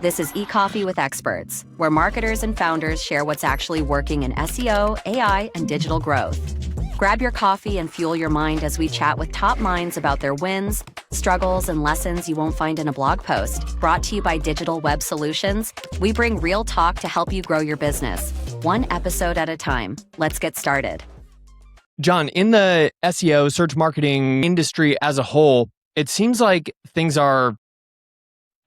This is eCoffee with Experts, where marketers and founders share what's actually working in SEO, AI, and digital growth. Grab your coffee and fuel your mind as we chat with top minds about their wins, struggles, and lessons you won't find in a blog post. Brought to you by Digital Web Solutions, we bring real talk to help you grow your business, one episode at a time. Let's get started. John, in the SEO search marketing industry as a whole, it seems like things are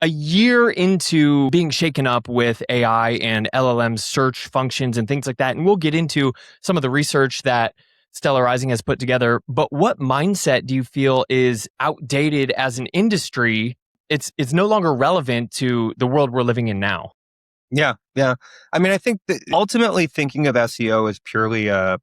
a year into being shaken up with AI and LLM search functions and things like that. And we'll get into some of the research that Stella Rising has put together. But what mindset do you feel is outdated as an industry? It's no longer relevant to the world we're living in now. Yeah. I mean, I think that ultimately thinking of SEO as purely a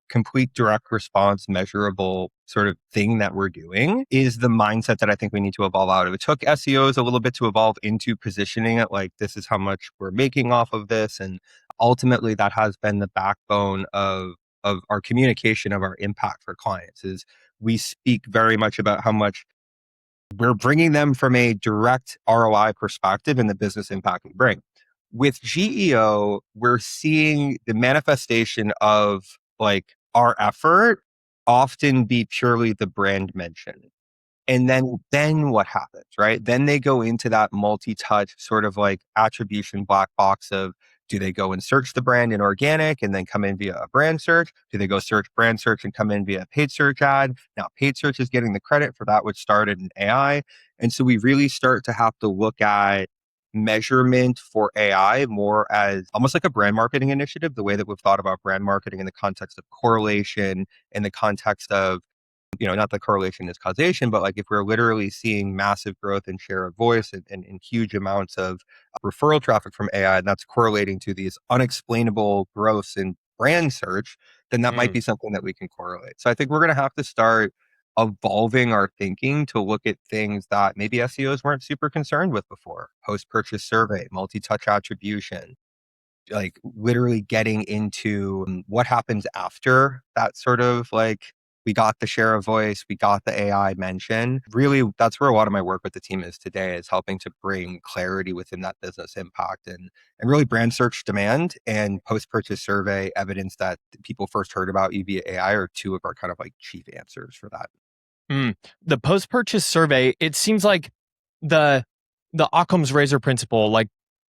complete direct response, measurable sort of thing that we're doing is the mindset that I think we need to evolve out of. It took SEOs a little bit to evolve into positioning it like this is how much we're making off of this. And ultimately that has been the backbone of our communication, of our impact for clients, is we speak very much about how much we're bringing them from a direct ROI perspective and the business impact we bring. With GEO, we're seeing the manifestation of like our effort often be purely the brand mention. And then what happens, right? Then they go into that multi-touch sort of like attribution black box of, do they go and search the brand in organic and then come in via a brand search? Do they go search brand search and come in via a paid search ad? Now, paid search is getting the credit for that, which started in AI. And so we really start to have to look at measurement for AI more as almost like a brand marketing initiative, the way that we've thought about brand marketing in the context of correlation, in the context of, not that correlation is causation, but like if we're literally seeing massive growth in share of voice and huge amounts of referral traffic from AI, and that's correlating to these unexplainable growths in brand search, then that might be something that we can correlate. So I think we're going to have to start evolving our thinking to look at things that maybe SEOs weren't super concerned with before. Post-purchase survey, multi-touch attribution, like literally getting into what happens after that sort of like, we got the share of voice, we got the AI mention. Really, that's where a lot of my work with the team is today, is helping to bring clarity within that business impact and really brand search demand and post-purchase survey evidence that people first heard about you via AI are two of our kind of like chief answers for that. The post-purchase survey, it seems like the Occam's razor principle, like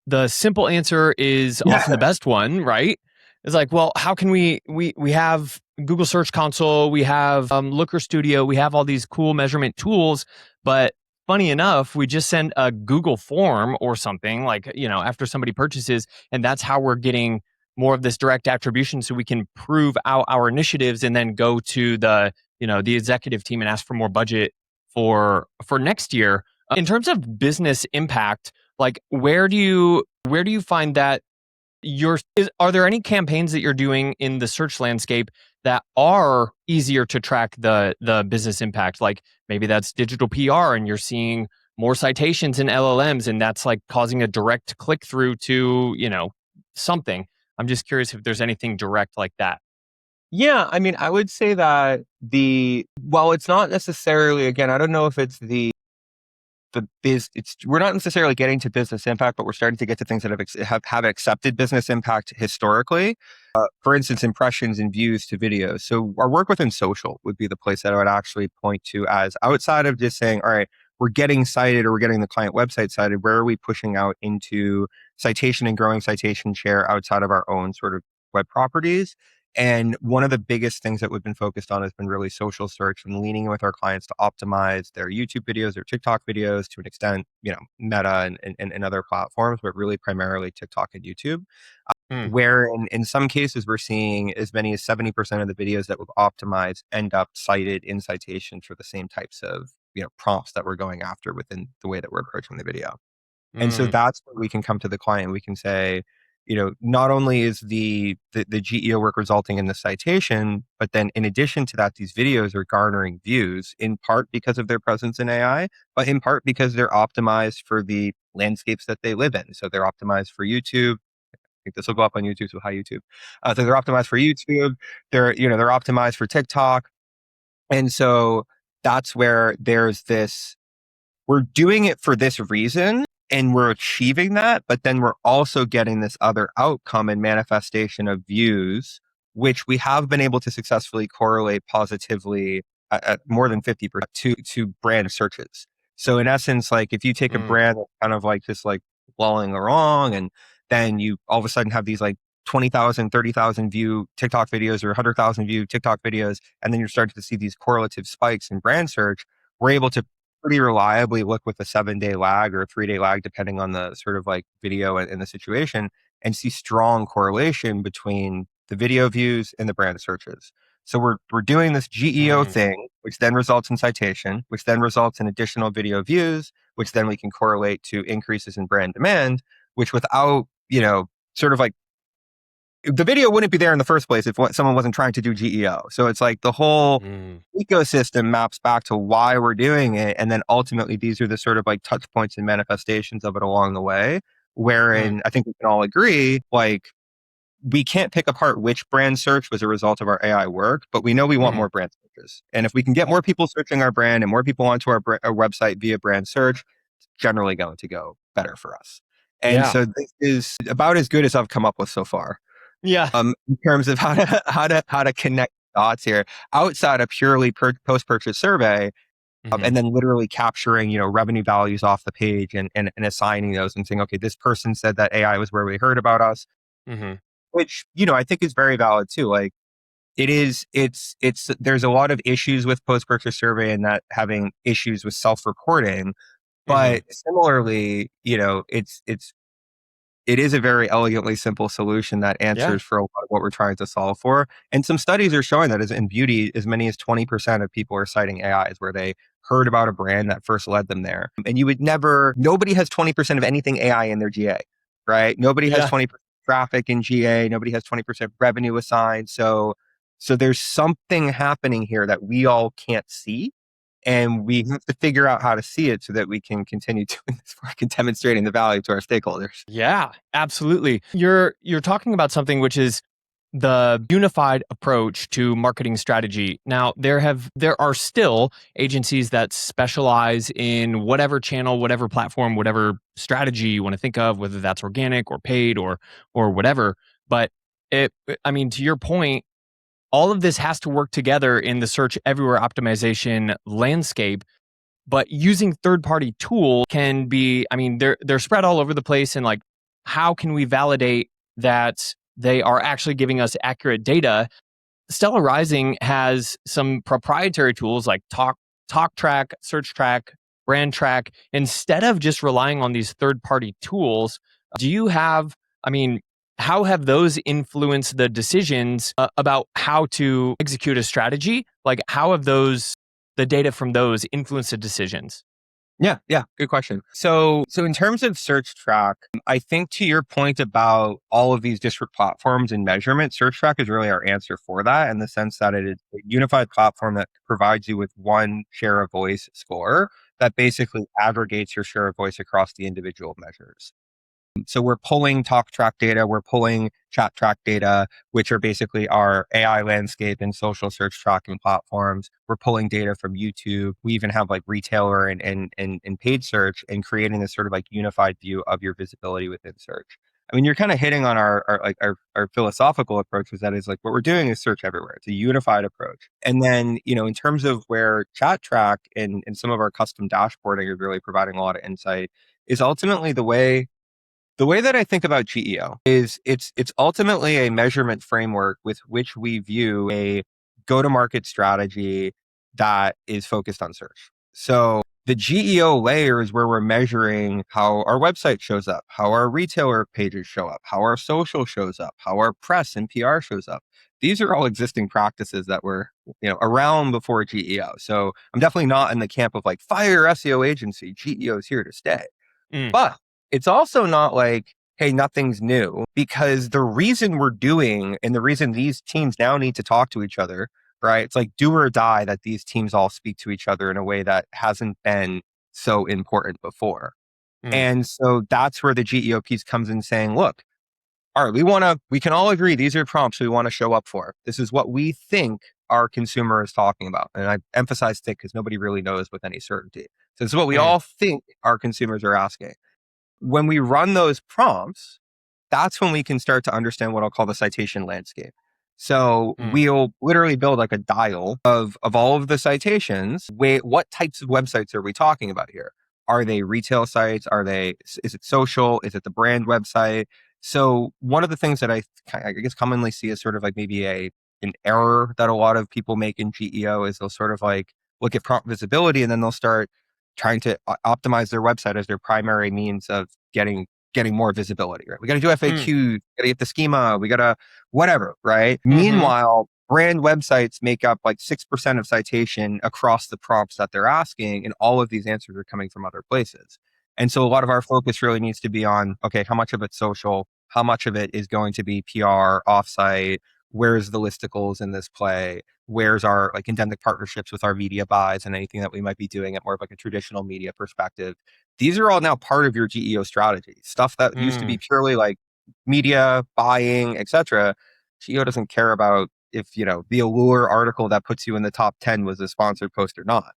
the simple answer is often the best one, right? It's like, well, how can we have Google Search Console, we have Looker Studio, we have all these cool measurement tools, but funny enough, we just send a Google form or something like, after somebody purchases, and that's how we're getting more of this direct attribution so we can prove out our initiatives and then go to the executive team and ask for more budget for next year. In terms of business impact, like where do you find that are there any campaigns that you're doing in the search landscape that are easier to track the business impact? Like maybe that's digital PR and you're seeing more citations in LLMs and that's like causing a direct click through to, something. I'm just curious if there's anything direct like that. Yeah, I mean, I would say that while it's not necessarily, again, I don't know if it's we're not necessarily getting to business impact, but we're starting to get to things that have accepted business impact historically. For instance, impressions and views to videos. So our work within social would be the place that I would actually point to as outside of just saying, all right, we're getting cited or we're getting the client website cited. Where are we pushing out into citation and growing citation share outside of our own sort of web properties? And one of the biggest things that we've been focused on has been really social search and leaning with our clients to optimize their YouTube videos, their TikTok videos, to an extent, Meta and other platforms, but really primarily TikTok and YouTube. Where in some cases, we're seeing as many as 70% of the videos that we've optimized end up cited in citations for the same types of prompts that we're going after within the way that we're approaching the video. And so that's where we can come to the client. We can say, not only is the GEO work resulting in the citation, but then in addition to that, these videos are garnering views in part because of their presence in AI, but in part because they're optimized for the landscapes that they live in. So they're optimized for YouTube. I think this will go up on YouTube, so hi YouTube. So they're optimized for YouTube. They're optimized for TikTok. And so that's where there's this, we're doing it for this reason. And we're achieving that, but then we're also getting this other outcome and manifestation of views, which we have been able to successfully correlate positively at more than 50% to brand searches. So in essence, like if you take a brand that's kind of like just like blowing along, and then you all of a sudden have these like 20,000, 30,000 view TikTok videos or 100,000 view TikTok videos, and then you're starting to see these correlative spikes in brand search, we're able to pretty reliably look with a 7-day lag or a 3-day lag, depending on the sort of like video and the situation, and see strong correlation between the video views and the brand searches. So we're doing this GEO thing, which then results in citation, which then results in additional video views, which then we can correlate to increases in brand demand, which without, sort of like the video wouldn't be there in the first place if someone wasn't trying to do GEO. So it's like the whole ecosystem maps back to why we're doing it. And then ultimately, these are the sort of like touch points and manifestations of it along the way, wherein I think we can all agree, like, we can't pick apart which brand search was a result of our AI work, but we know we want more brand searches. And if we can get more people searching our brand and more people onto our website via brand search, it's generally going to go better for us. And so this is about as good as I've come up with so far. Yeah. In terms of how to connect dots here, outside of purely post-purchase survey, and then literally capturing, revenue values off the page and assigning those and saying, okay, this person said that AI was where we heard about us, which, I think is very valid too. Like there's a lot of issues with post-purchase survey and that having issues with self-reporting, but similarly, it is a very elegantly simple solution that answers for a lot of what we're trying to solve for. And some studies are showing that as in beauty, as many as 20% of people are citing AIs where they heard about a brand that first led them there. And nobody has 20% of anything AI in their GA, right? Nobody has 20% traffic in GA. Nobody has 20% revenue assigned. So there's something happening here that we all can't see. And we have to figure out how to see it so that we can continue doing this work and demonstrating the value to our stakeholders. Yeah, absolutely. You're talking about something which is the unified approach to marketing strategy. Now, there are still agencies that specialize in whatever channel, whatever platform, whatever strategy you want to think of, whether that's organic or paid or whatever. But to your point, all of this has to work together in the search everywhere optimization landscape. But using third-party tools can be, they're spread all over the place. And like, how can we validate that they are actually giving us accurate data? Stella Rising has some proprietary tools like Talk Track, Search Track, Brand Track. Instead of just relying on these third-party tools, do you have, how have those influenced the decisions about how to execute a strategy? Like, how have the data from those influenced the decisions? Yeah, good question. So in terms of Search Track, I think to your point about all of these disparate platforms and measurement, Search Track is really our answer for that, in the sense that it is a unified platform that provides you with one share of voice score that basically aggregates your share of voice across the individual measures. So we're pulling talk track data, we're pulling chat track data, which are basically our AI landscape and social search tracking platforms. We're pulling data from YouTube. We even have like retailer and paid search, and creating this sort of like unified view of your visibility within search. You're kind of hitting on our philosophical approach, is that is like what we're doing is search everywhere. It's a unified approach. And then, in terms of where chat track and some of our custom dashboarding is really providing a lot of insight, is ultimately the way that I think about GEO is it's ultimately a measurement framework with which we view a go-to-market strategy that is focused on search. So the GEO layer is where we're measuring how our website shows up, how our retailer pages show up, how our social shows up, how our press and PR shows up. These are all existing practices that were, around before GEO. So I'm definitely not in the camp of like, fire SEO agency, GEO is here to stay. But it's also not like, hey, nothing's new, because the reason we're doing and the reason these teams now need to talk to each other, right? It's like do or die that these teams all speak to each other in a way that hasn't been so important before. And so that's where the GEO piece comes in, saying, look, all right, we can all agree these are prompts we want to show up for. This is what we think our consumer is talking about. And I emphasize think because nobody really knows with any certainty. So this is what we all think our consumers are asking. when we run those prompts, that's when we can start to understand what I'll call the citation landscape. So we'll literally build like a dial of all of the citations. What types of websites are we talking about here? Are they retail sites? Is it social? Is it the brand website? So one of the things that I guess commonly see is sort of like maybe an error that a lot of people make in GEO is they'll sort of like look at prompt visibility and then they'll start trying to optimize their website as their primary means of getting more visibility, right? We got to do FAQ, got to get the schema, we got to whatever, right? Meanwhile, brand websites make up like 6% of citation across the prompts that they're asking, and all of these answers are coming from other places. And so a lot of our focus really needs to be on, okay, how much of it's social? How much of it is going to be PR, offsite? Where's the listicles in this play? Where's our like endemic partnerships with our media buys and anything that we might be doing at more of like a traditional media perspective? These are all now part of your GEO strategy. Stuff that used to be purely like media, buying, etc. GEO doesn't care about if, the Allure article that puts you in the top 10 was a sponsored post or not.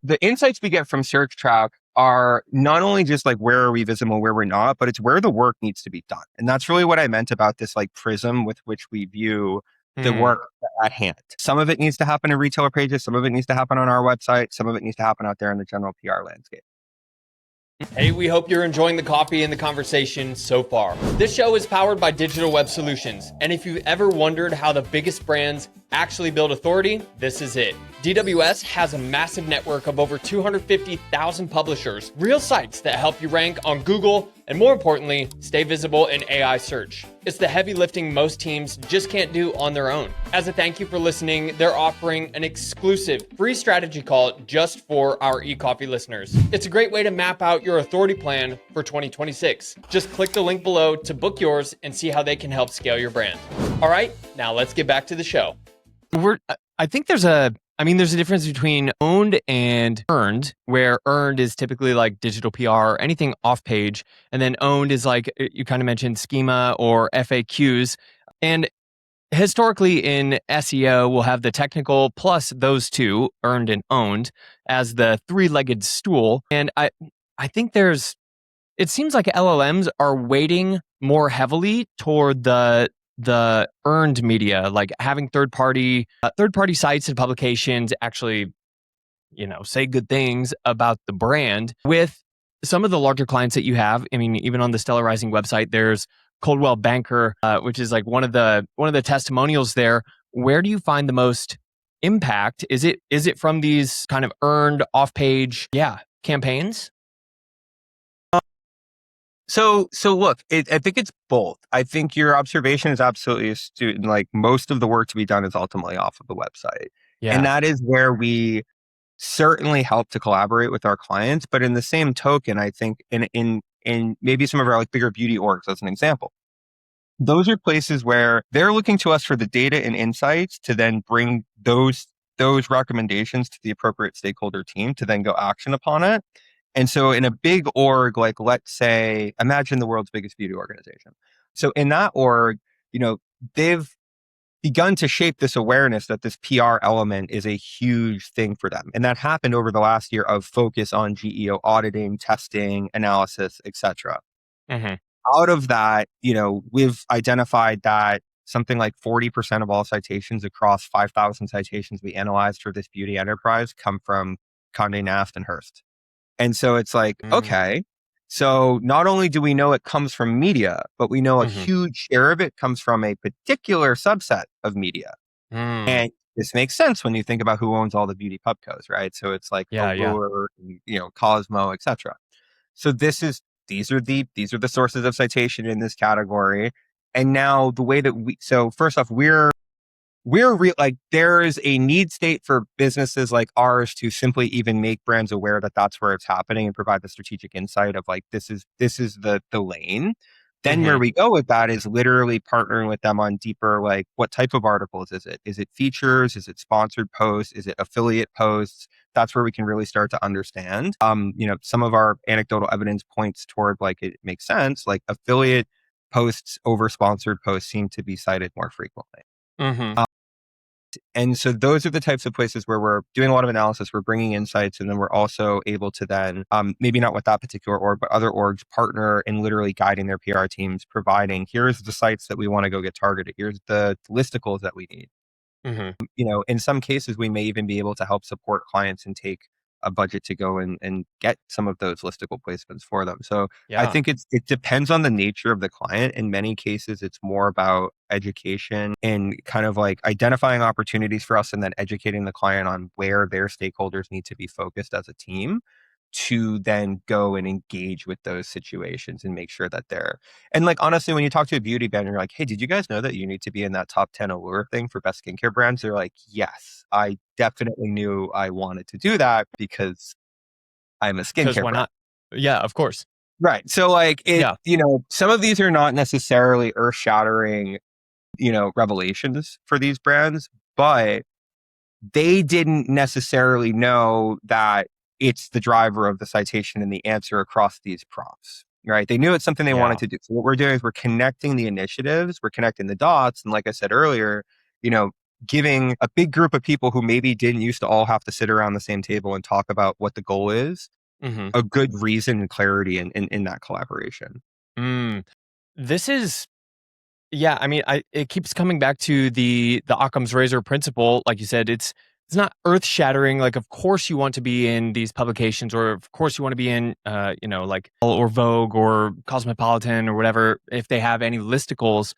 The insights we get from Search Track are not only just like where are we visible, where we're not, but it's where the work needs to be done. And that's really what I meant about this like prism with which we view the work at hand. Some of it needs to happen in retailer pages. Some of it needs to happen on our website. Some of it needs to happen out there in the general PR landscape. Hey, we hope you're enjoying the coffee and the conversation so far. This show is powered by Digital Web Solutions. And if you've ever wondered how the biggest brands actually build authority, this is it. DWS has a massive network of over 250,000 publishers, real sites that help you rank on Google, and more importantly, stay visible in AI search. It's the heavy lifting most teams just can't do on their own. As a thank you for listening, they're offering an exclusive free strategy call just for our eCoffee listeners. It's a great way to map out your authority plan for 2026. Just click the link below to book yours and see how they can help scale your brand. All right, now let's get back to the show. I think there's a difference between owned and earned, where earned is typically like digital PR, anything off page. And then owned is like, you kind of mentioned schema or FAQs. And historically in SEO, we'll have the technical plus those two, earned and owned, as the three-legged stool. And I think it seems like LLMs are weighting more heavily toward the earned media, like having third party sites and publications actually, say good things about the brand. With some of the larger clients that you have, I mean, even on the Stella Rising website, there's Coldwell Banker, which is like one of the testimonials there. Where do you find the most impact? Is it from these kind of earned off page, campaigns? So look, I think it's both. I think your observation is absolutely astute, and like most of the work to be done is ultimately off of the website. Yeah. And that is where we certainly help to collaborate with our clients. But in the same token, I think in maybe some of our like bigger beauty orgs, as an example, those are places where they're looking to us for the data and insights to then bring those recommendations to the appropriate stakeholder team to then go action upon it. And so in a big org, like let's say, imagine the world's biggest beauty organization. So in that org, they've begun to shape this awareness that this PR element is a huge thing for them. And that happened over the last year of focus on GEO auditing, testing, analysis, etc. Out of that, we've identified that something like 40% of all citations across 5,000 citations we analyzed for this beauty enterprise come from Condé, Nast, and Hearst. And so it's like, okay, so not only do we know it comes from media, but we know a huge share of it comes from a particular subset of media. And this makes sense when you think about who owns all the beauty pubcos, right? So it's like Allure, Cosmo, etc. So these are the sources of citation in this category. And now the way that so first off, there is a need state for businesses like ours to simply even make brands aware that that's where it's happening and provide the strategic insight of like, this is the lane. Then where we go with that is literally partnering with them on deeper, like what type of articles is it? Is it features? Is it sponsored posts? Is it affiliate posts? That's where we can really start to understand. Some of our anecdotal evidence points toward like, it makes sense. Like affiliate posts over sponsored posts seem to be cited more frequently. And so those are the types of places where we're doing a lot of analysis, we're bringing insights, and then we're also able to then, maybe not with that particular org, but other orgs partner in literally guiding their PR teams, providing, here's the sites that we want to go get targeted. Here's the listicles that we need. In some cases, we may even be able to help support clients and take a budget to go and get some of those listicle placements for them. So I think it depends on the nature of the client. In many cases, it's more about education and kind of like identifying opportunities for us and then educating the client on where their stakeholders need to be focused as a team to then go and engage with those situations and make sure that they're, and like, honestly, when you talk to a beauty brand, you're like, hey, did you guys know that you need to be in that top 10 allure thing for best skincare brands? They're like, yes, I definitely knew I wanted to do that because I'm a skincare why brand. not? Yeah, of course. Right. So like, some of these are not necessarily earth shattering, revelations for these brands, but they didn't necessarily know that it's the driver of the citation and the answer across these prompts, right? They knew it's something they wanted to do. So what we're doing is we're connecting the initiatives, we're connecting the dots. And like I said earlier, giving a big group of people who maybe didn't used to all have to sit around the same table and talk about what the goal is, a good reason and clarity in that collaboration. This is, I mean, it keeps coming back to the Occam's razor principle. Like you said, it's not earth shattering. Like, of course you want to be in these publications, or of course you want to be in, like or Vogue or Cosmopolitan or whatever, if they have any listicles.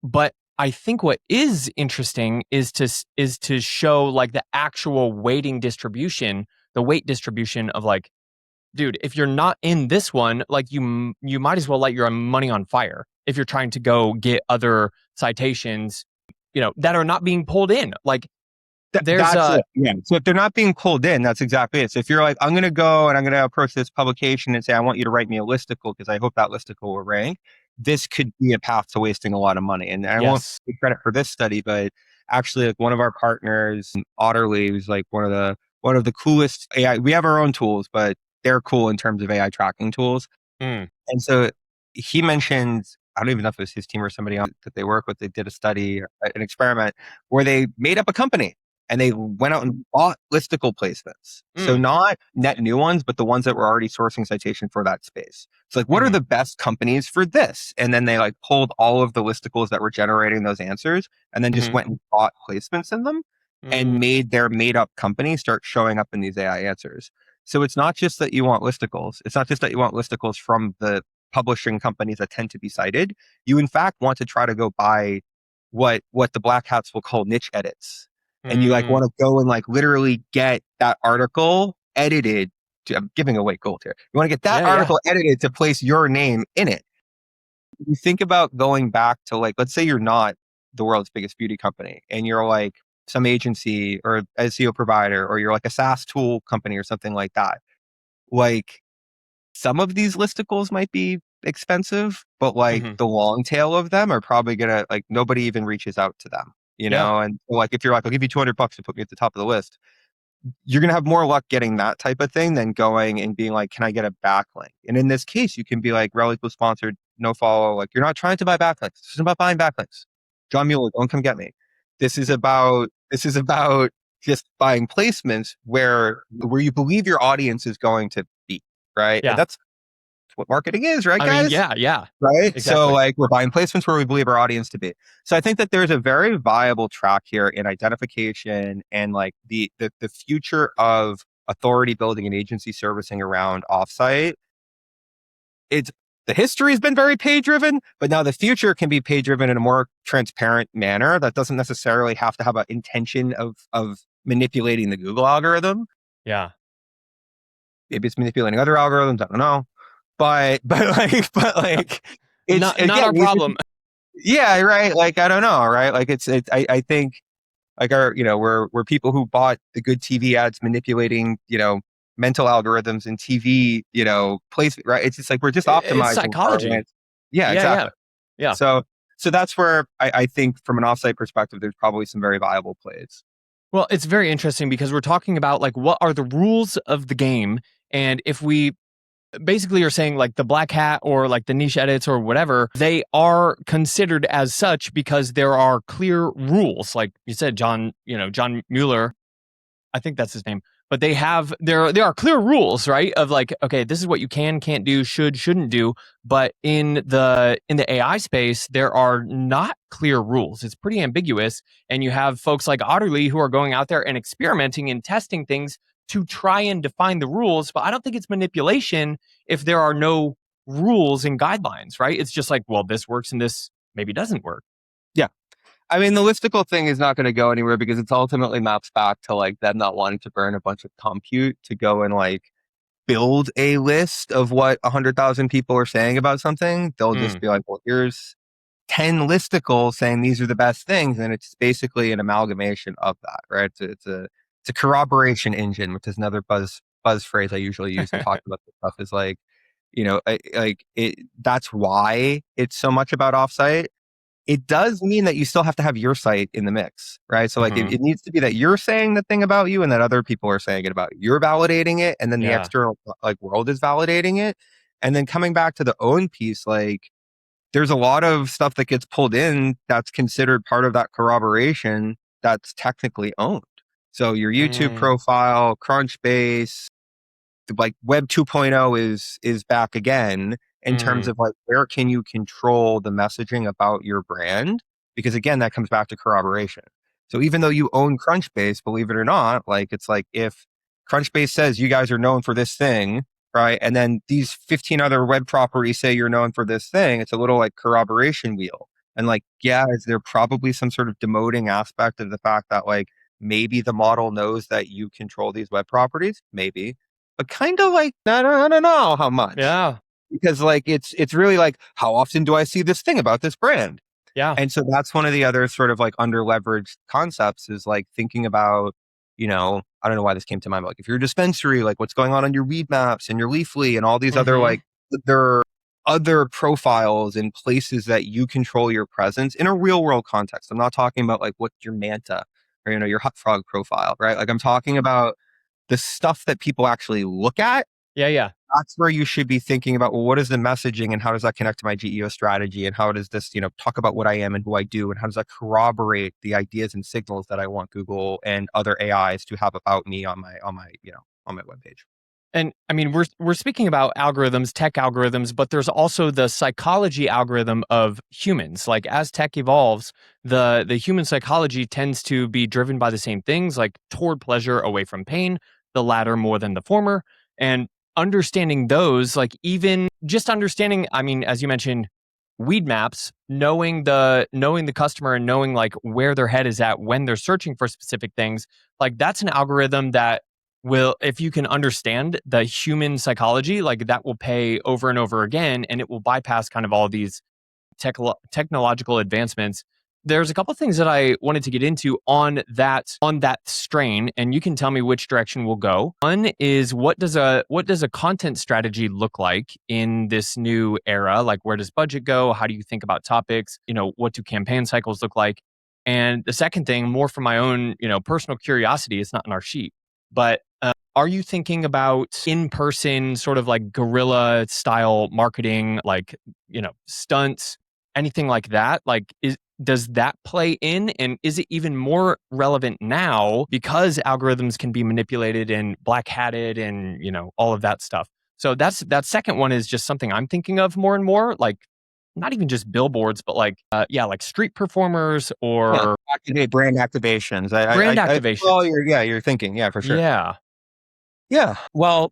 But I think what is interesting is to show like the actual weight distribution of like, dude, if you're not in this one, like you might as well light your money on fire if you're trying to go get other citations, that are not being pulled in. Like that's it. Yeah. So if they're not being pulled in, that's exactly it. So if you're like, I'm going to go and I'm going to approach this publication and say, I want you to write me a listicle because I hope that listicle will rank, this could be a path to wasting a lot of money. And I won't take credit for this study, but actually, like, one of our partners, Otterly, who's like one of the coolest AI. We have our own tools, but they're cool in terms of AI tracking tools. And so he mentioned, I don't even know if it was his team or somebody else that they work with, they did a study, an experiment where they made up a company and they went out and bought listicle placements. So not net new ones, but the ones that were already sourcing citation for that space. It's like, what are the best companies for this? And then they like pulled all of the listicles that were generating those answers and then just went and bought placements in them and made their made up company start showing up in these AI answers. So it's not just that you want listicles. It's not just that you want listicles from the publishing companies that tend to be cited. You in fact want to try to go buy what the black hats will call niche edits. And you like want to go and like literally get that article edited. I'm giving away gold here. You want to get that article edited to place your name in it. You think about going back to, like, let's say you're not the world's biggest beauty company and you're like some agency or SEO provider, or you're like a SaaS tool company or something like that. Like, some of these listicles might be expensive, but like the long tail of them are probably gonna, like, nobody even reaches out to them, And like, if you're like, I'll give you $200 to put me at the top of the list, you're gonna have more luck getting that type of thing than going and being like, can I get a backlink? And in this case, you can be like, Relic was sponsored, no follow. Like, you're not trying to buy backlinks. This is about buying backlinks. John Mueller, don't come get me. This is about just buying placements where you believe your audience is going to be, right? Yeah. And that's what marketing is, right, guys? I mean, yeah. Right? Exactly. So like, we're buying placements where we believe our audience to be. So I think that there's a very viable track here in identification and like the future of authority building and agency servicing around offsite. The history has been very pay driven, but now the future can be pay driven in a more transparent manner that doesn't necessarily have to have an intention of manipulating the Google algorithm. Yeah. Maybe it's manipulating other algorithms. I don't know. But like, it's not our problem. Yeah, right. Like, I don't know, right? Like, I think like we're people who bought the good TV ads manipulating, mental algorithms and TV, placement, right? It's just like, we're just optimizing. It's psychology. Yeah, exactly. Yeah. So that's where I think from an offsite perspective, there's probably some very viable plays. Well, it's very interesting because we're talking about like, what are the rules of the game? And if we basically you're saying like the black hat or like the niche edits or whatever, they are considered as such because there are clear rules. Like you said, John Mueller, I think that's his name. But there are clear rules, right? Of like, okay, this is what you can't do, shouldn't do. But in the AI space, there are not clear rules. It's pretty ambiguous. And you have folks like Otterly who are going out there and experimenting and testing things to try and define the rules. But I don't think it's manipulation if there are no rules and guidelines, right? It's just like, well, this works and this maybe doesn't work. Yeah. I mean, the listicle thing is not going to go anywhere because it's ultimately maps back to like them not wanting to burn a bunch of compute to go and like build a list of what 100,000 people are saying about something. They'll just be like, well, here's 10 listicles saying these are the best things. And it's basically an amalgamation of that, right? It's a corroboration engine, which is another buzz phrase I usually use to talk about this stuff is like, that's why it's so much about offsite. It does mean that you still have to have your site in the mix, right? So like it needs to be that you're saying the thing about you and that other people are saying it about you. You're validating it and then the external like world is validating it. And then coming back to the own piece, like there's a lot of stuff that gets pulled in that's considered part of that corroboration that's technically owned. So your YouTube profile, Crunchbase, like Web 2.0 is back again in terms of like where can you control the messaging about your brand? Because again, that comes back to corroboration. So even though you own Crunchbase, believe it or not, like it's like if Crunchbase says you guys are known for this thing, right? And then these 15 other web properties say you're known for this thing, it's a little like corroboration wheel. And like, yeah, is there probably some sort of demoting aspect of the fact that like maybe the model knows that you control these web properties? Maybe. But kind of like, I don't know how much. Yeah. Because like, it's really like, how often do I see this thing about this brand? Yeah. And so that's one of the other sort of like under leveraged concepts is like thinking about, I don't know why this came to mind, but like if you're a dispensary, like what's going on your weed maps and your Leafly and all these other like, there are other profiles and places that you control your presence in a real world context. I'm not talking about like what's your Manta or, your Hot Frog profile, right? Like I'm talking about the stuff that people actually look at. Yeah. That's where you should be thinking about, well, what is the messaging and how does that connect to my GEO strategy? And how does this, talk about what I am and who I do? And how does that corroborate the ideas and signals that I want Google and other AIs to have about me on my webpage? And I mean, we're speaking about algorithms, tech algorithms, but there's also the psychology algorithm of humans. Like as tech evolves, the human psychology tends to be driven by the same things, like toward pleasure, away from pain, the latter more than the former. And understanding those, like even just understanding, I mean, as you mentioned, weed maps, knowing the customer and knowing like where their head is at when they're searching for specific things, like that's an algorithm that will, if you can understand the human psychology, like that will pay over and over again, and it will bypass kind of all these technological advancements. There's a couple of things that I wanted to get into on that strain, and you can tell me which direction we'll go. One is what does a content strategy look like in this new era? Like where does budget go? How do you think about topics? What do campaign cycles look like? And the second thing, more from my own, personal curiosity, it's not in our sheet, but are you thinking about in-person sort of like guerrilla style marketing, like, stunts, anything like that? Like, does that play in? And is it even more relevant now because algorithms can be manipulated and black-hatted and, all of that stuff? So that second one is just something I'm thinking of more and more, like not even just billboards, but like, like street performers or brand activations. You're thinking, for sure. Yeah. Well,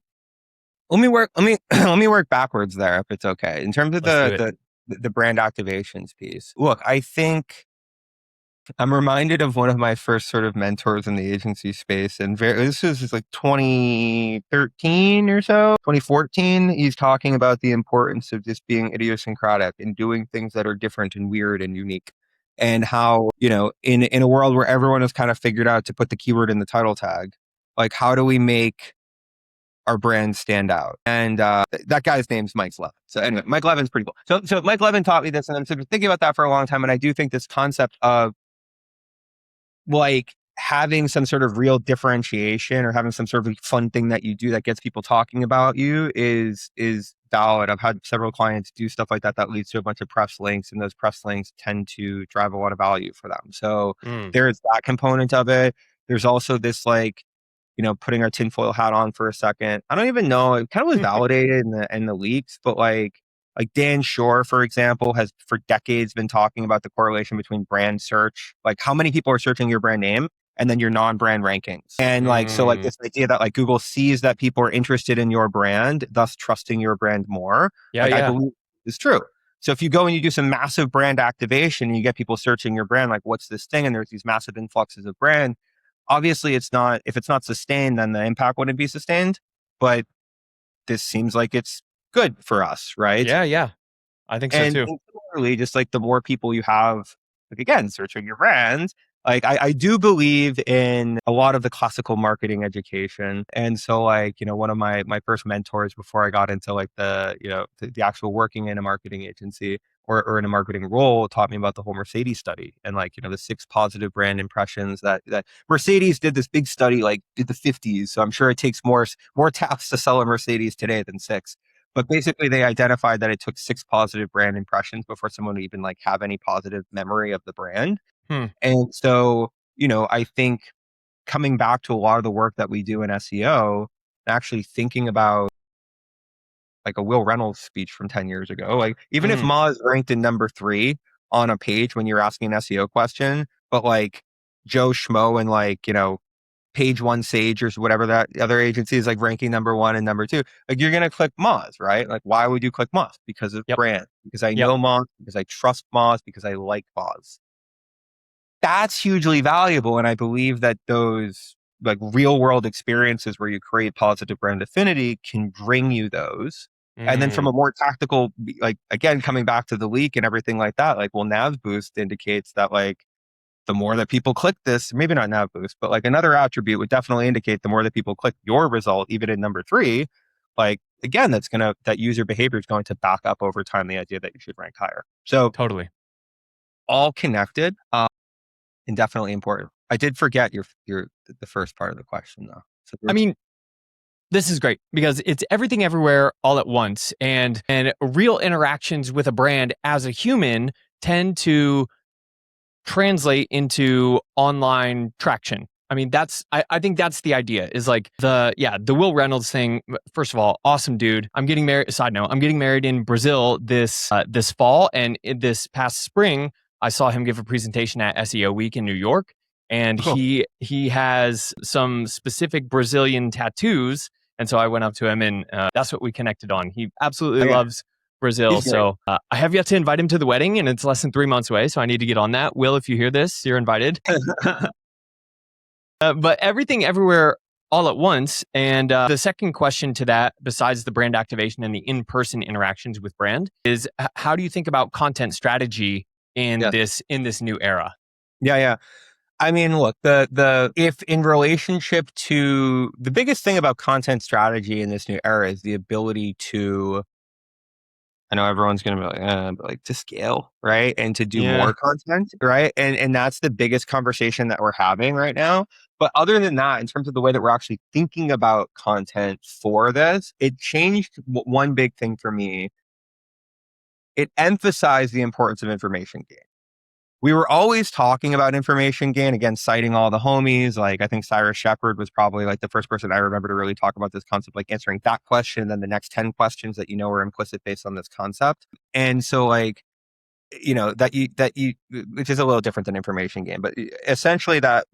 let me work backwards there if it's okay. In terms of the brand activations piece. Look, I think I'm reminded of one of my first sort of mentors in the agency space. And this was like 2013 or so, 2014. He's talking about the importance of just being idiosyncratic and doing things that are different and weird and unique. And how, in a world where everyone has kind of figured out to put the keyword in the title tag, like how do we make our brand stand out? And that guy's name's Mike Levin. So anyway, Mike Levin's pretty cool. So Mike Levin taught me this, and I'm sort of thinking about that for a long time. And I do think this concept of like having some sort of real differentiation or having some sort of fun thing that you do that gets people talking about you is valid. I've had several clients do stuff like that leads to a bunch of press links, and those press links tend to drive a lot of value for them. So there's that component of it. There's also this like, putting our tinfoil hat on for a second. I don't even know. It kind of was validated in the leaks, but like Dan Shore, for example, has for decades been talking about the correlation between brand search, like how many people are searching your brand name and then your non-brand rankings. And like, so like this idea that like Google sees that people are interested in your brand, thus trusting your brand more. I believe is true. So if you go and you do some massive brand activation and you get people searching your brand, like what's this thing? And there's these massive influxes of brand. Obviously if it's not sustained, then the impact wouldn't be sustained. But this seems like it's good for us, right? Yeah. I think so too. And similarly, just like the more people you have, like again, searching your brand, like I do believe in a lot of the classical marketing education. And so like, one of my first mentors before I got into like the actual working in a marketing agency or in a marketing role taught me about the whole Mercedes study and like, the 6 positive brand impressions that Mercedes did this big study like in the 50s. So I'm sure it takes more taps to sell a Mercedes today than 6. But basically, they identified that it took 6 positive brand impressions before someone would even like have any positive memory of the brand. And so, I think coming back to a lot of the work that we do in SEO, actually thinking about like a Will Reynolds speech from 10 years ago, like even if Moz ranked in number 3 on a page when you're asking an SEO question, but like Joe Schmo and like, Page One Sage or whatever that other agency is like ranking number 1 and number 2, like you're going to click Moz, right? Like why would you click Moz? Because of brand, because I know Moz, because I trust Moz, because I like Moz. That's hugely valuable. And I believe that those like real world experiences where you create positive brand affinity can bring you those. And then from a more tactical, like again, coming back to the leak and everything like that, like, well, Nav Boost indicates that like, the more that people click this, maybe not Nav Boost, but like another attribute would definitely indicate the more that people click your result, even in number 3, like again, that user behavior is going to back up over time the idea that you should rank higher. So totally all connected and definitely important. I did forget the first part of the question though. So I mean, this is great because it's everything everywhere all at once, and real interactions with a brand as a human tend to translate into online traction. I mean, I think that's the idea is like the Will Reynolds thing. First of all, awesome dude. I'm getting married. Side note, I'm getting married in Brazil this fall, and in this past spring, I saw him give a presentation at SEO Week in New York, and he has some specific Brazilian tattoos, and so I went up to him, and that's what we connected on. He absolutely loves Brazil. So I have yet to invite him to the wedding, and it's less than 3 months away. So I need to get on that. Will, if you hear this, you're invited. But everything everywhere all at once. And the second question to that, besides the brand activation and the in-person interactions with brand, is how do you think about content strategy in this new era? Yeah. I mean, look, if in relationship to the biggest thing about content strategy in this new era is the ability to, I know everyone's going to be like, but like to scale, right? And to do more content, right? And that's the biggest conversation that we're having right now. But other than that, in terms of the way that we're actually thinking about content for this, it changed one big thing for me. It emphasized the importance of information gain. We were always talking about information gain, again, citing all the homies. Like I think Cyrus Shepard was probably like the first person I remember to really talk about this concept, like answering that question, and then the next 10 questions that are implicit based on this concept. And so like, that you, which is a little different than information gain, but essentially that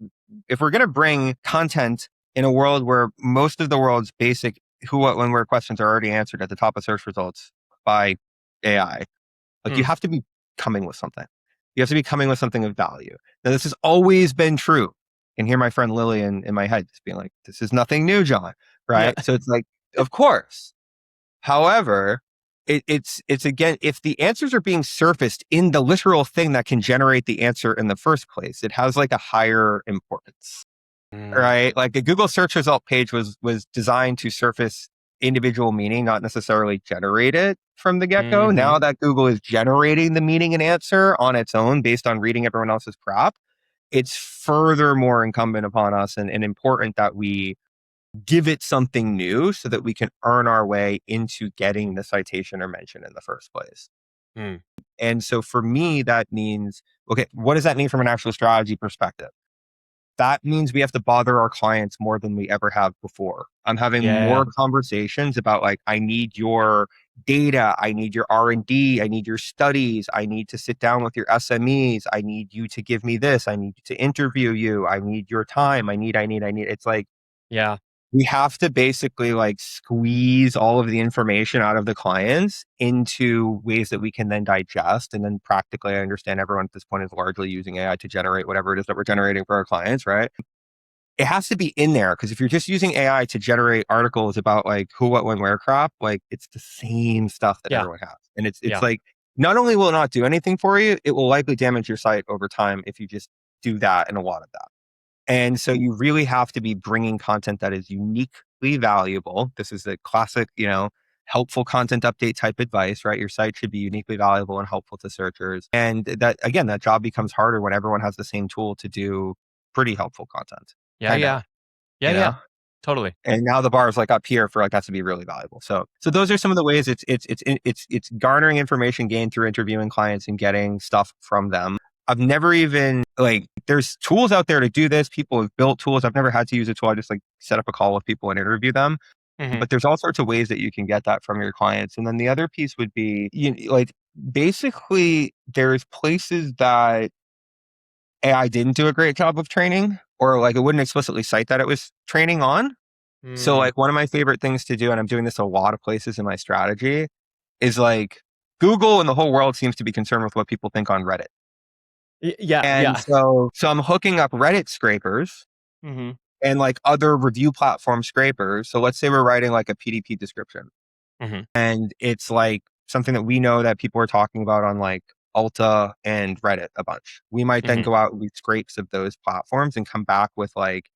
if we're going to bring content in a world where most of the world's basic who, what, when, where questions are already answered at the top of search results by AI, like you have to be coming with something. You have to be coming with something of value. Now, this has always been true. And hear my friend Lillian in my head just being like, this is nothing new, John. Right. Yeah. So it's like, of course. However, it's again, if the answers are being surfaced in the literal thing that can generate the answer in the first place, it has like a higher importance. Right. Like the Google search result page was designed to surface individual meaning, not necessarily generate it from the get-go. Now that Google is generating the meaning and answer on its own based on reading everyone else's crap, it's furthermore incumbent upon us and important that we give it something new so that we can earn our way into getting the citation or mention in the first place. Mm. And so for me, that means, okay, what does that mean from an actual strategy perspective? That means we have to bother our clients more than we ever have before. I'm having Yeah. more conversations about like, I need your data, I need your R&D, I need your studies, I need to sit down with your SMEs, I need you to give me this, I need to interview you, I need your time, I need. It's like, Yeah. we have to basically like squeeze all of the information out of the clients into ways that we can then digest. And then practically, I understand everyone at this point is largely using AI to generate whatever it is that we're generating for our clients, right? It has to be in there because if you're just using AI to generate articles about like who, what, when, where crop, like it's the same stuff that Yeah. everyone has. And it's Yeah. like, not only will it not do anything for you, it will likely damage your site over time if you just do that and a lot of that. And so you really have to be bringing content that is uniquely valuable. This is a classic, helpful content update type advice, right? Your site should be uniquely valuable and helpful to searchers. And that, again, that job becomes harder when everyone has the same tool to do pretty helpful content. Yeah. Yeah. Yeah. You Yeah. know? Totally. And now the bar is like up here for like that to be really valuable. So those are some of the ways it's garnering information gained through interviewing clients and getting stuff from them. I've never even there's tools out there to do this. People have built tools. I've never had to use a tool. I just like set up a call with people and interview them. Mm-hmm. But there's all sorts of ways that you can get that from your clients. And then the other piece would be basically there's places that AI didn't do a great job of training, or like it wouldn't explicitly cite that it was training on. So like one of my favorite things to do, and I'm doing this a lot of places in my strategy, is like Google and the whole world seems to be concerned with what people think on Reddit. Yeah. And Yeah. so I'm hooking up Reddit scrapers Mm-hmm. and like other review platform scrapers. So let's say we're writing like a PDP description Mm-hmm. and it's like something that we know that people are talking about on like Alta and Reddit a bunch. We might then Mm-hmm. go out and do scrapes of those platforms and come back with like,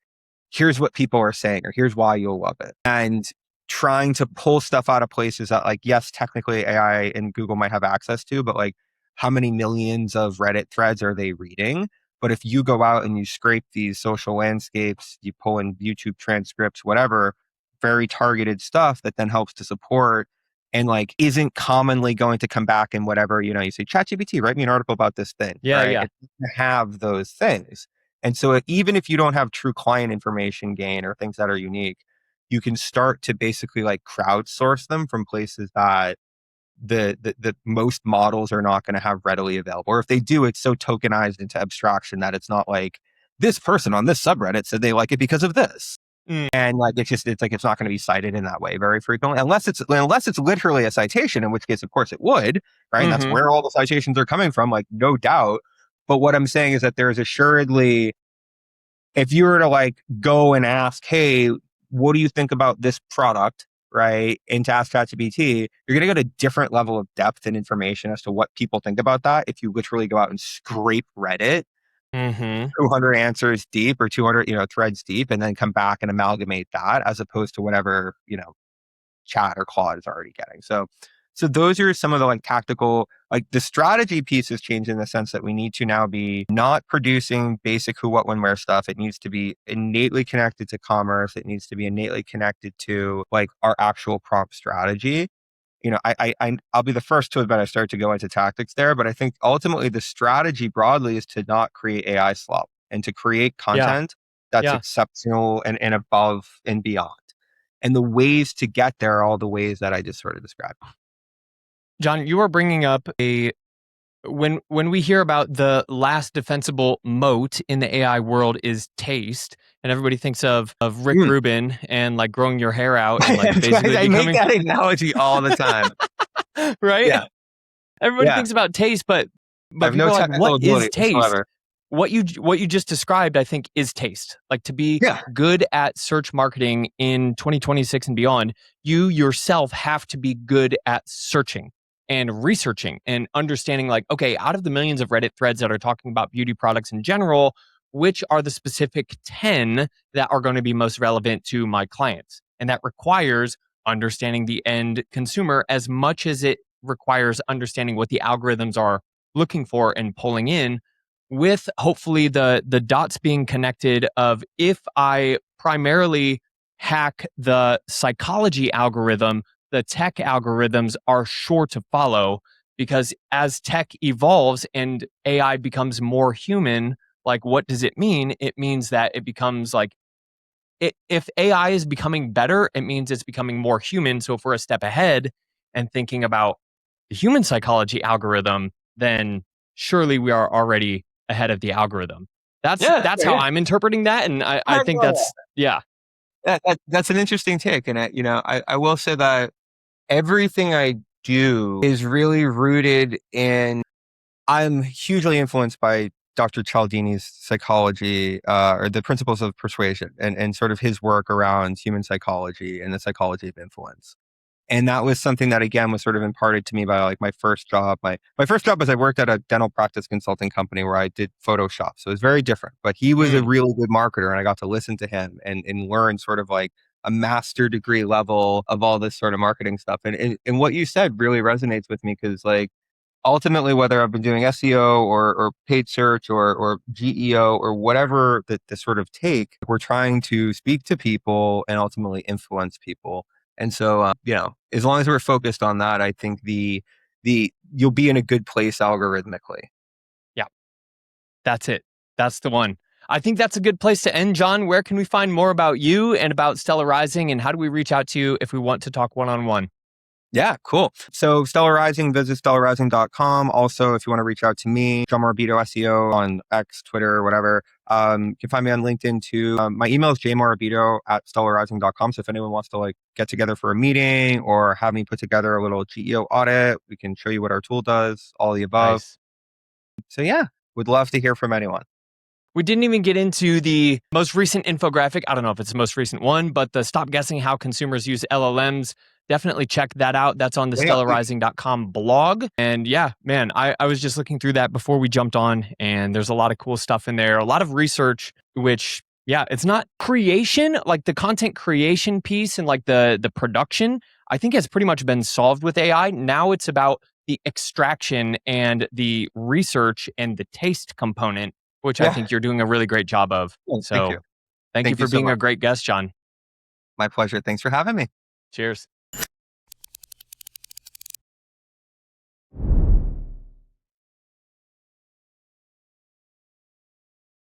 here's what people are saying, or here's why you'll love it. And trying to pull stuff out of places that like, yes, technically AI and Google might have access to, but like how many millions of Reddit threads are they reading? But if you go out and you scrape these social landscapes, you pull in YouTube transcripts, whatever, very targeted stuff that then helps to support and like isn't commonly going to come back in whatever, you say, ChatGPT, write me an article about this thing. Yeah. Right? Yeah. It doesn't have those things. And so even if you don't have true client information gain or things that are unique, you can start to basically like crowdsource them from places that the most models are not going to have readily available. Or if they do, it's so tokenized into abstraction that it's not like this person on this subreddit said they like it because of this. And like it's not going to be cited in that way very frequently, unless it's literally a citation, in which case, of course, it would, right? And that's where all the citations are coming from, like no doubt. But what I'm saying is that there is assuredly, if you were to like go and ask, hey, what do you think about this product, right? And to ask ChatGPT, you're going to get a different level of depth and information as to what people think about that if you literally go out and scrape Reddit 200 answers deep or 200 threads deep and then come back and amalgamate that as opposed to whatever chat or Claude is already getting. So those are some of the like tactical, like the strategy piece has changed in the sense that we need to now be not producing basic who, what, when, where stuff. It needs to be innately connected to commerce. It needs to be innately connected to like our actual prompt strategy. I'll be the first to admit I start to go into tactics there, but I think ultimately the strategy broadly is to not create AI slop and to create content that's exceptional and above and beyond. And the ways to get there are all the ways that I just sort of described. John, you are bringing up when we hear about the last defensible moat in the AI world is taste, and everybody thinks of Rick Rubin and like growing your hair out and like basically I make that analogy all the time. Right? Yeah. Everybody thinks about taste, but I have people no are like, technical what is ability taste? whatsoever. What you just described, I think, is taste. Like to be good at search marketing in 2026 and beyond, you yourself have to be good at searching and researching and understanding like, okay, out of the millions of Reddit threads that are talking about beauty products in general, which are the specific 10 that are going to be most relevant to my clients? And that requires understanding the end consumer as much as it requires understanding what the algorithms are looking for and pulling in, with hopefully the dots being connected of if I primarily hack the psychology algorithm, the tech algorithms are sure to follow, because as tech evolves and AI becomes more human, like what does it mean? It means that it becomes like if AI is becoming better, it means it's becoming more human. So if we're a step ahead and thinking about the human psychology algorithm, then surely we are already ahead of the algorithm. That's how I'm interpreting that, and I think that's That's an interesting take, and I will say that everything I do is really rooted in. I'm hugely influenced by Dr. Cialdini's psychology, or the principles of persuasion, and sort of his work around human psychology and the psychology of influence. And that was something that, again, was sort of imparted to me by like my first job. My first job was I worked at a dental practice consulting company where I did Photoshop. So it was very different, but he was a really good marketer, and I got to listen to him and learn sort of like a master degree level of all this sort of marketing stuff. And what you said really resonates with me, because like ultimately, whether I've been doing SEO or paid search or GEO or whatever the sort of take, we're trying to speak to people and ultimately influence people. And so, as long as we're focused on that, I think the you'll be in a good place algorithmically. Yeah, that's it. That's the one. I think that's a good place to end, John. Where can we find more about you and about Stella Rising, and how do we reach out to you if we want to talk one-on-one? Yeah, cool. So Stella Rising, visit stellarising.com. Also, if you want to reach out to me, John Morabito SEO on X, Twitter, whatever. You can find me on LinkedIn too. My email is jmorabito@stellarising.com. So if anyone wants to like get together for a meeting or have me put together a little GEO audit, we can show you what our tool does, all the above. Nice. So yeah, would love to hear from anyone. We didn't even get into the most recent infographic. I don't know if it's the most recent one, but the Stop Guessing How Consumers Use LLMs. Definitely check that out. That's on the stellarising.com blog. And yeah, man, I was just looking through that before we jumped on, and there's a lot of cool stuff in there, a lot of research, which, yeah, it's not creation, like the content creation piece and like the production, I think has pretty much been solved with AI. Now it's about the extraction and the research and the taste component, which I think you're doing a really great job of. So Thank you. Thank you for so being much. a great guest, John. My pleasure. Thanks for having me. Cheers.